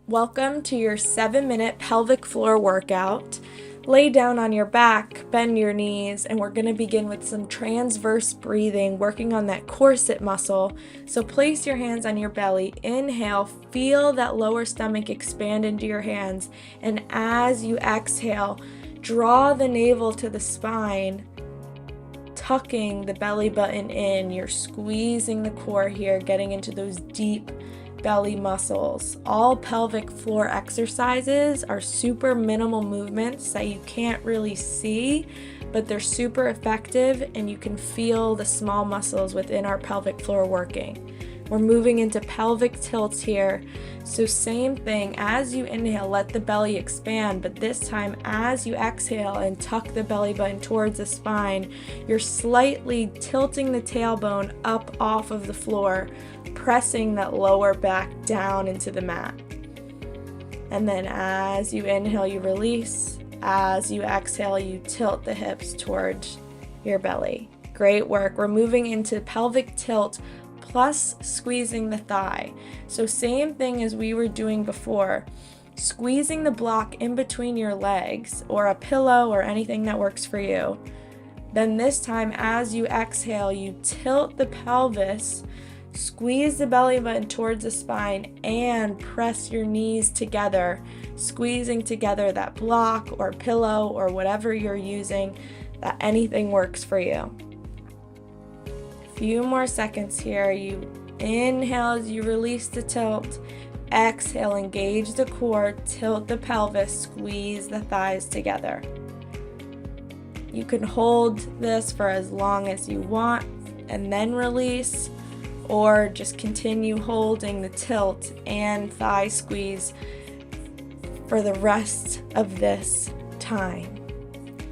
Welcome to your 7-minute pelvic floor workout. Lay down on your back, bend your knees, and we're going to begin with some transverse breathing, working on that corset muscle. So place your hands on your belly, inhale, feel that lower stomach expand into your hands, and as you exhale, draw the navel to the spine, tucking the belly button in. You're squeezing the core here, getting into those deep belly muscles. All pelvic floor exercises are super minimal movements that you can't really see, but they're super effective and you can feel the small muscles within our pelvic floor working. We're moving into pelvic tilts here. So same thing, as you inhale, let the belly expand, but this time as you exhale and tuck the belly button towards the spine, you're slightly tilting the tailbone up off of the floor, pressing that lower back down into the mat. And then as you inhale, you release. As you exhale, you tilt the hips towards your belly. Great work. We're moving into pelvic tilt plus squeezing the thigh. So same thing as we were doing before, squeezing the block in between your legs or a pillow or anything that works for you. Then this time as you exhale, you tilt the pelvis, squeeze the belly button towards the spine, and press your knees together, squeezing together that block or pillow or whatever you're using, that anything works for you. Few more seconds here. You inhale as you release the tilt. Exhale, engage the core, tilt the pelvis, squeeze the thighs together. You can hold this for as long as you want and then release, or just continue holding the tilt and thigh squeeze for the rest of this time.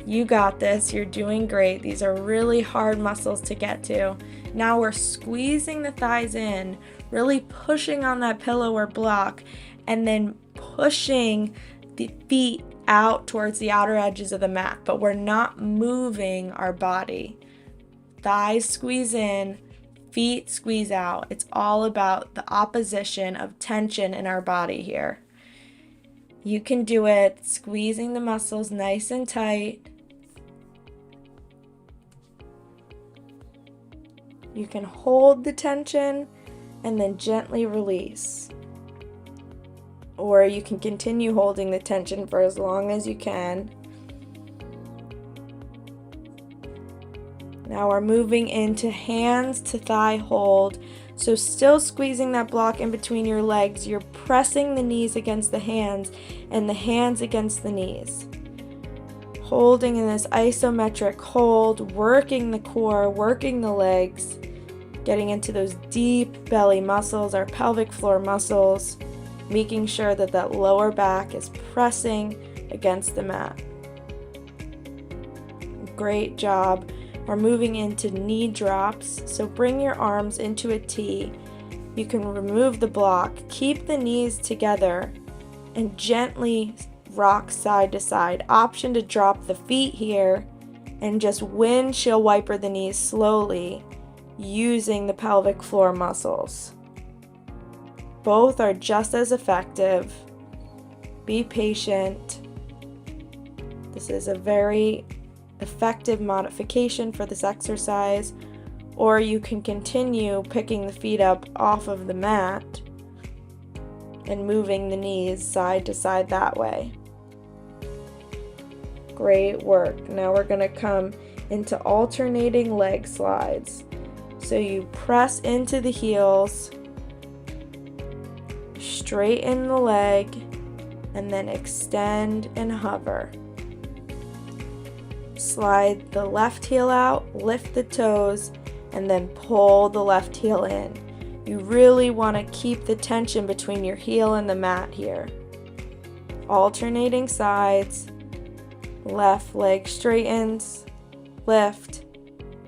You got this. You're doing great. These are really hard muscles to get to. Now we're squeezing the thighs in, really pushing on that pillow or block, and then pushing the feet out towards the outer edges of the mat, but we're not moving our body. Thighs squeeze in, feet squeeze out. It's all about the opposition of tension in our body here. You can do it, squeezing the muscles nice and tight. You can hold the tension and then gently release. Or you can continue holding the tension for as long as you can. Now we're moving into hands to thigh hold. So still squeezing that block in between your legs, you're pressing the knees against the hands and the hands against the knees. Holding in this isometric hold, working the core, working the legs, getting into those deep belly muscles, our pelvic floor muscles, making sure that that lower back is pressing against the mat. Great job. We're moving into knee drops, so bring your arms into a T. You can remove the block, keep the knees together, and gently rock side to side. Option to drop the feet here and just windshield wiper the knees slowly using the pelvic floor muscles. Both are just as effective. Be patient. This is a very effective modification for this exercise, or you can continue picking the feet up off of the mat and moving the knees side to side that way. Great work. Now we're going to come into alternating leg slides. So you press into the heels, straighten the leg, and then extend and hover. Slide the left heel out, lift the toes, and then pull the left heel in. You really want to keep the tension between your heel and the mat here. Alternating sides, left leg straightens, lift,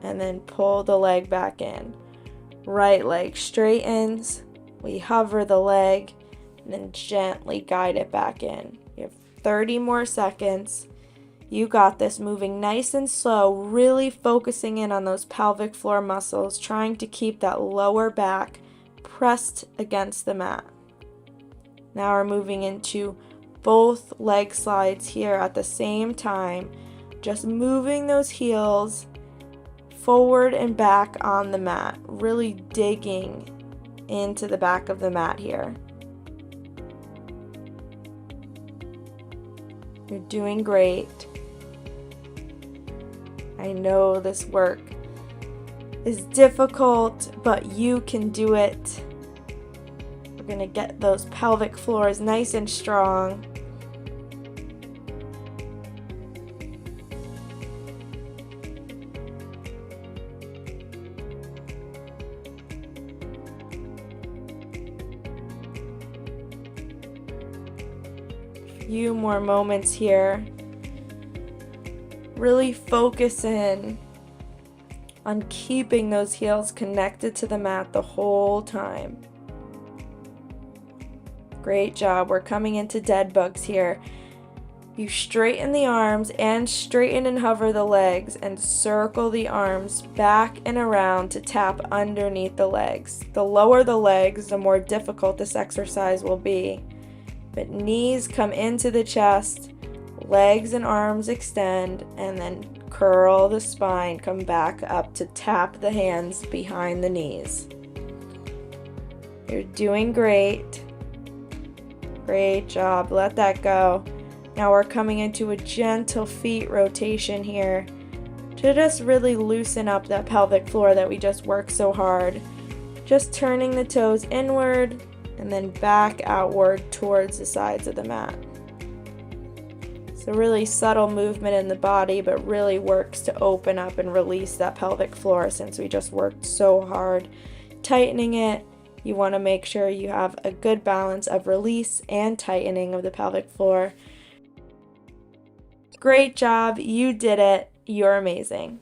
and then pull the leg back in. Right leg straightens, we hover the leg, and then gently guide it back in. You have 30 more seconds. You got this, moving nice and slow, really focusing in on those pelvic floor muscles, trying to keep that lower back pressed against the mat. Now we're moving into both leg slides here at the same time, just moving those heels forward and back on the mat, really digging into the back of the mat here. You're doing great. I know this work is difficult, but you can do it. We're going to get those pelvic floors nice and strong. Few more moments here. Really focus in on keeping those heels connected to the mat the whole time. Great job. We're coming into dead bugs here. You straighten the arms and straighten and hover the legs and circle the arms back and around to tap underneath the legs. The lower the legs, the more difficult this exercise will be. But knees come into the chest, legs and arms extend, and then curl the spine, come back up to tap the hands behind the knees. You're doing great. Great job. Let that go. Now we're coming into a gentle feet rotation here to just really loosen up that pelvic floor that we just worked so hard. Just turning the toes inward and then back outward towards the sides of the mat. It's a really subtle movement in the body, but really works to open up and release that pelvic floor since we just worked so hard tightening it. You want to make sure you have a good balance of release and tightening of the pelvic floor. Great job. You did it. You're amazing.